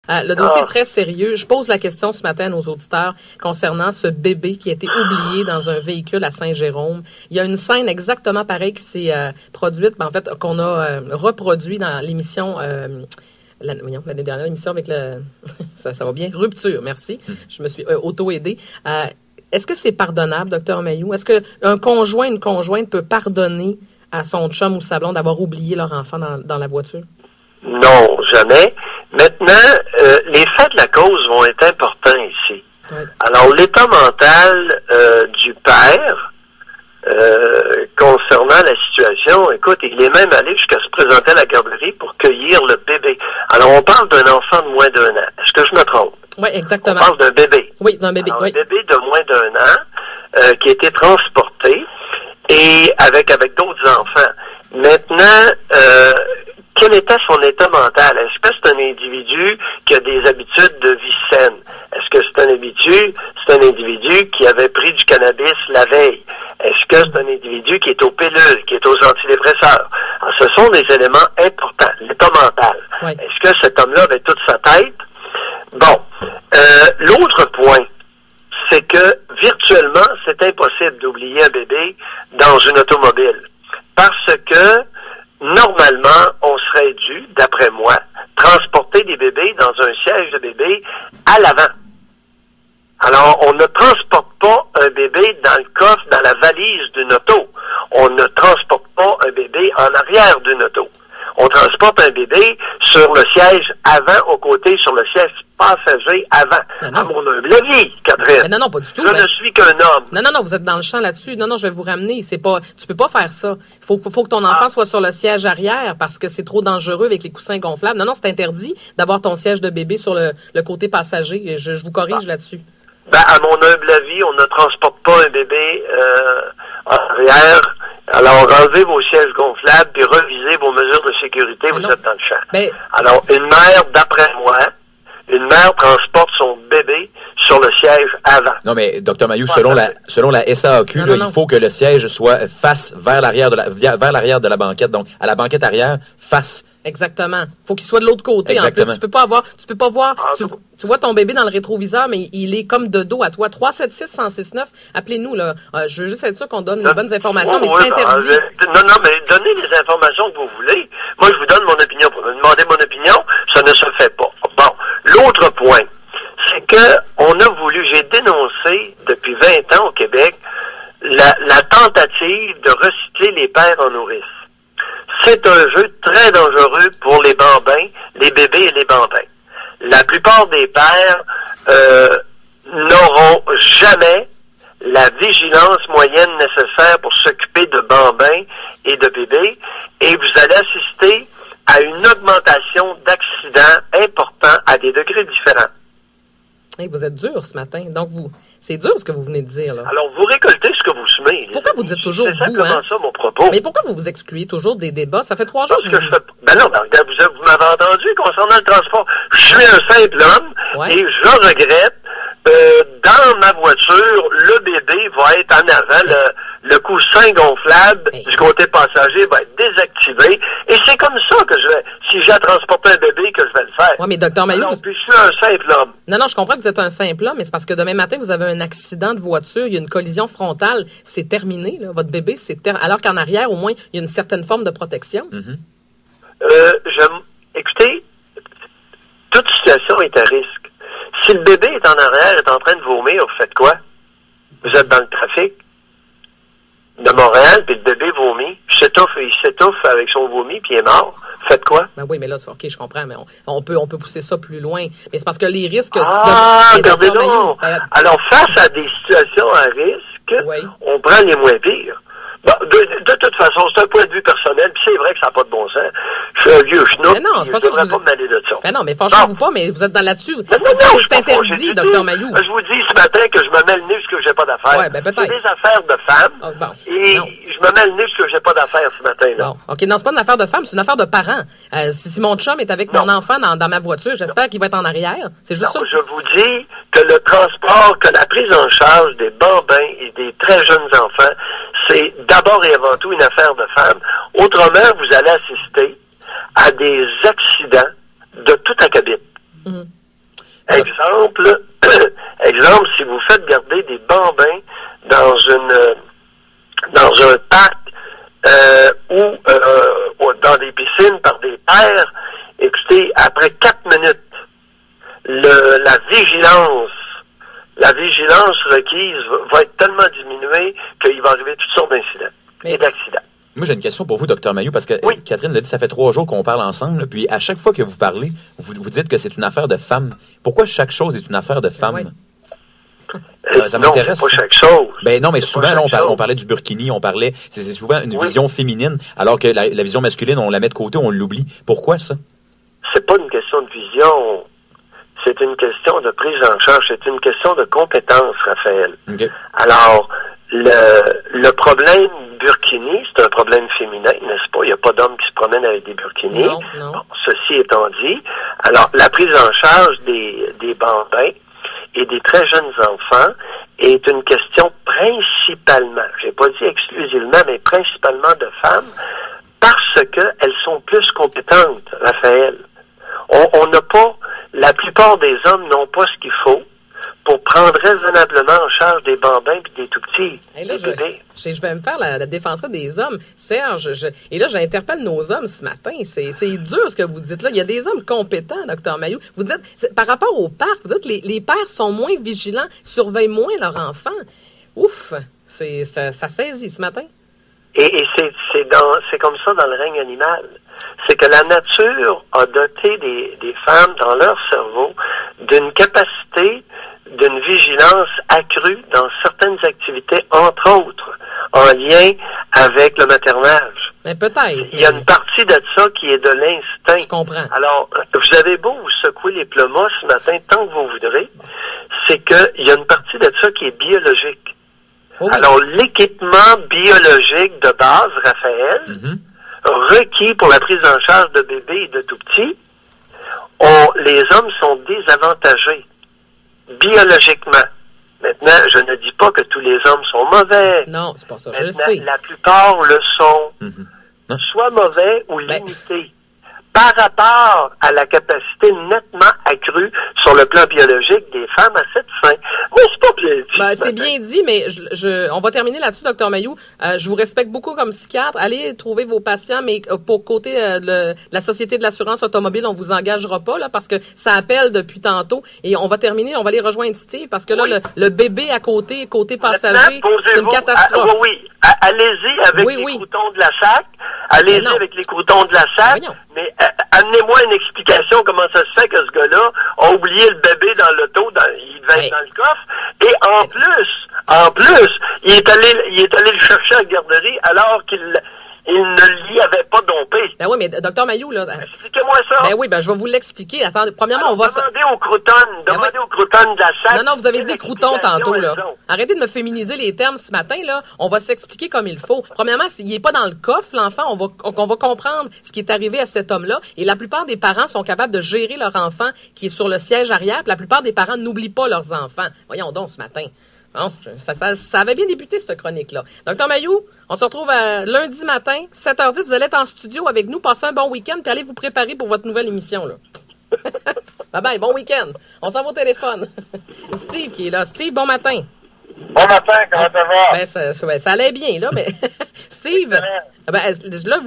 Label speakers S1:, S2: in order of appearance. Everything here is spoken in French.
S1: Le dossier est très sérieux. Je pose la question ce matin à nos auditeurs concernant ce bébé qui a été oublié dans un véhicule à Saint-Jérôme. Il y a une scène exactement pareille qui s'est produite, en fait, qu'on a reproduit dans l'émission... l'année dernière, l'émission avec le... ça va bien? Rupture, merci. Je me suis auto-aidée. Est-ce que c'est pardonnable, Dr Mailloux? Est-ce qu'un conjoint, une conjointe peut pardonner à son chum ou sa blonde d'avoir oublié leur enfant dans la voiture?
S2: Non, jamais. Maintenant, les faits de la cause vont être importants ici. Oui. Alors, l'état mental du père concernant la situation, écoute, il est même allé jusqu'à se présenter à la garderie pour cueillir le bébé. Alors, on parle d'un enfant de moins d'1 an. Est-ce que je me trompe?
S1: Oui, exactement.
S2: On parle d'un bébé.
S1: Oui, d'un bébé.
S2: Alors,
S1: oui.
S2: Un bébé de moins d'1 an qui a été transporté et avec d'autres enfants. Maintenant, quel était son état mental? Est-ce que c'est un individu qui a des habitudes de vie saine? Est-ce que c'est un individu qui avait pris du cannabis la veille? Est-ce que c'est un individu qui est aux pilules, qui est aux antidépresseurs? Alors, ce sont des éléments importants. L'état mental. Oui. Est-ce que cet homme-là avait toute sa tête? Bon. L'autre point, c'est que virtuellement, c'est impossible d'oublier un bébé dans une automobile. Parce que normalement, on serait dû, d'après moi, transporter des bébés dans un siège de bébé à l'avant. Alors, on ne transporte pas un bébé dans le coffre, dans la valise d'une auto. On ne transporte pas un bébé en arrière d'une auto. On transporte un bébé sur le siège avant, au côté, sur le siège passager avant. À mon humble avis, Catherine.
S1: Non, pas du tout.
S2: Je ne suis qu'un homme.
S1: Non, vous êtes dans le champ là-dessus. Non, je vais vous ramener. Tu peux pas faire ça. Faut que ton enfant soit sur le siège arrière parce que c'est trop dangereux avec les coussins gonflables. Non, c'est interdit d'avoir ton siège de bébé sur le côté passager. Je vous corrige là-dessus.
S2: À mon humble avis, on ne transporte pas un bébé en arrière. Alors, enlevez vos sièges gonflables puis revisez vos mesures de sécurité, vous êtes dans le champ. Alors, une mère, d'après moi, transporte son bébé sur le siège avant.
S3: Non, mais Dr Mailloux, selon la SAAQ, il faut que le siège soit face vers l'arrière de la banquette, donc à la banquette arrière, face.
S1: Exactement. Faut qu'il soit de l'autre côté.
S3: Exactement.
S1: En plus, tu peux pas voir. Tu vois ton bébé dans le rétroviseur, mais il est comme de dos à toi. 376-1069. Appelez-nous là. Je veux juste être sûr qu'on donne les bonnes informations, mais c'est interdit.
S2: Non, mais donnez les informations que vous voulez. Moi, je vous donne mon opinion. Pour me demander mon opinion, ça ne se fait pas. Bon, l'autre point, c'est que on a voulu. J'ai dénoncé depuis 20 ans au Québec la tentative de recycler les pères en nourrice. C'est un jeu très dangereux pour les bambins, les bébés et les bambins. La plupart des pères n'auront jamais la vigilance moyenne nécessaire pour s'occuper de bambins et de bébés, et vous allez assister à une augmentation d'accidents importants à des degrés différents.
S1: Hey, vous êtes dur ce matin, donc c'est dur ce que vous venez de dire, là.
S2: Alors, vous récoltez ce que vous semez.
S1: Pourquoi vous dites toujours
S2: c'est simplement ça, mon propos.
S1: Mais pourquoi vous vous excluez toujours des débats? Ça fait 3 jours que
S2: vous m'avez entendu concernant le transport. Je suis un simple homme et je regrette. Dans ma voiture, le bébé va être en avant, le coussin gonflable du côté passager va être désactivé. Et c'est comme ça que si j'ai à transporter un bébé, que je vais le faire.
S1: Oui, mais Dr Mailloux...
S2: Puis je suis un simple homme.
S1: Non, je comprends que vous êtes un simple homme, mais c'est parce que demain matin, vous avez un accident de voiture, il y a une collision frontale, c'est terminé, là. Votre bébé, alors qu'en arrière, au moins, il y a une certaine forme de protection.
S2: Écoutez, toute situation est à risque. Si le bébé est en arrière, est en train de vomir, vous faites quoi? Vous êtes dans le trafic de Montréal, puis le bébé vomit, il s'étouffe avec son vomi, puis il est mort. Faites quoi?
S1: Ben oui, mais là, OK, je comprends, mais on peut pousser ça plus loin. Mais c'est parce que les risques...
S2: Regardez donc! Alors, face à des situations à risque, on prend les moins pires. Bon, de toute façon, c'est un point de vue personnel, puis c'est vrai que ça n'a pas de bon sens. Je suis un vieux schnout, je ne devrais pas me mêler de ça.
S1: Ben non, mais fâchez-vous pas, mais vous êtes dans là-dessus.
S2: Non,
S1: c'est interdit, Dr Mailloux.
S2: Je vous dis ce matin que je me mets le nez sur ce que j'ai pas d'affaires.
S1: Ouais, ben peut-être.
S2: C'est des affaires de femmes, et je me mets le nez sur ce que j'ai pas d'affaires ce matin-là.
S1: Bon, OK, non, c'est pas une affaire de femme, c'est une affaire de parents. Si mon chum est avec mon enfant dans ma voiture, j'espère qu'il va être en arrière. C'est juste ça.
S2: Je vous dis que le transport, que la prise en charge des bambins et des très jeunes enfants, c'est d'abord et avant tout une affaire de femmes. Autrement, vous allez assister à des accidents de tout acabit. Exemple, si vous faites garder des bambins dans un parc ou dans des piscines par des pères, écoutez, après 4 minutes, la vigilance requise va être tellement diminuée qu'il va arriver toutes sortes d'incidents et d'accidents.
S3: Moi, j'ai une question pour vous, Dr Mailloux, parce que Catherine l'a dit, ça fait 3 jours qu'on parle ensemble, là, puis à chaque fois que vous parlez, vous dites que c'est une affaire de femmes. Pourquoi chaque chose est une affaire de femmes? Ça m'intéresse.
S2: Non, c'est pas chaque chose.
S3: Ben non, mais souvent, là, on parlait du burkini, c'est souvent une vision féminine, alors que la vision masculine, on la met de côté, on l'oublie. Pourquoi ça?
S2: C'est pas une question de vision. C'est une question de prise en charge. C'est une question de compétence, Raphaël.
S3: Okay.
S2: Alors, le problème burkini, c'est un problème féminin, n'est-ce pas? Il n'y a pas d'hommes qui se promènent avec des burkinis.
S1: Non.
S2: Bon, ceci étant dit, alors, la prise en charge des bambins et des très jeunes enfants est une question principalement, j'ai pas dit exclusivement, mais principalement de femmes, parce qu'elles sont plus compétentes, Raphaël. On n'a pas, la plupart des hommes n'ont pas ce qu'il faut pour prendre raisonnablement en charge des bambins et des tout-petits, des bébés.
S1: Je vais me faire la défenseuse des hommes. Serge, et là, j'interpelle nos hommes ce matin. C'est dur ce que vous dites là. Il y a des hommes compétents, Dr Mailloux. Vous dites, par rapport au parc, vous dites que les pères sont moins vigilants, surveillent moins leurs enfants. Ouf! Ça saisit ce matin.
S2: Et c'est comme ça dans le règne animal. C'est que la nature a doté des femmes dans leur cerveau d'une capacité, d'une vigilance accrue dans certaines activités, entre autres, en lien avec le maternage.
S1: Mais peut-être.
S2: Il y a une partie de ça qui est de l'instinct.
S1: Je comprends.
S2: Alors, vous avez beau vous secouer les plumas ce matin tant que vous voudrez, c'est qu'il y a une partie de ça qui est biologique. Oh oui. Alors, l'équipement biologique de base, Raphaël, requis pour la prise en charge de bébés et de tout-petits, les hommes sont désavantagés biologiquement. Maintenant, je ne dis pas que tous les hommes sont mauvais.
S1: Non, c'est pas ça, je le sais.
S2: La plupart le sont, soit mauvais ou limités, par rapport à la capacité nettement accrue sur le plan biologique des femmes à cette fin. Oui, c'est pas bien dit.
S1: C'est bien dit, mais on va terminer là-dessus, Dr Mailloux. Je vous respecte beaucoup comme psychiatre. Allez trouver vos patients, mais pour côté de la Société de l'assurance automobile, on vous engagera pas, là, parce que ça appelle depuis tantôt. Et on va terminer, on va aller rejoindre Steve, parce que là, le bébé à côté passager, c'est une catastrophe.
S2: Oui. Allez-y avec les croutons de la SAC. Allez-y avec les croutons de la SAC. Mais amenez-moi une explication comment ça se fait que ce gars-là a oublié le bébé dans l'auto, il devait être dans le coffre, et en plus, il est allé le chercher à la garderie alors qu'il ne l'y avait pas dompé.
S1: Ben oui, mais Dr Mailloux, là...
S2: Expliquez-moi ça.
S1: Ben oui, je vais vous l'expliquer. Attendez, premièrement,
S2: alors, demandez aux croutons de la SAC.
S1: Non, vous avez dit croutons tantôt, là. Arrêtez de me féminiser les termes ce matin, là. On va s'expliquer comme il faut. Premièrement, s'il n'est pas dans le coffre, l'enfant, on va comprendre ce qui est arrivé à cet homme-là. Et la plupart des parents sont capables de gérer leur enfant qui est sur le siège arrière. Puis la plupart des parents n'oublient pas leurs enfants. Voyons donc ce matin. Bon, ça avait bien débuté, cette chronique-là. Dr Mailloux, on se retrouve lundi matin, 7h10. Vous allez être en studio avec nous. Passez un bon week-end, puis allez vous préparer pour votre nouvelle émission, là. Bye-bye, bon week-end. On s'en va au téléphone. Steve qui est là. Steve, bon matin.
S4: Bon matin, comment ça va?
S1: Ça allait bien, là, mais... Steve, là,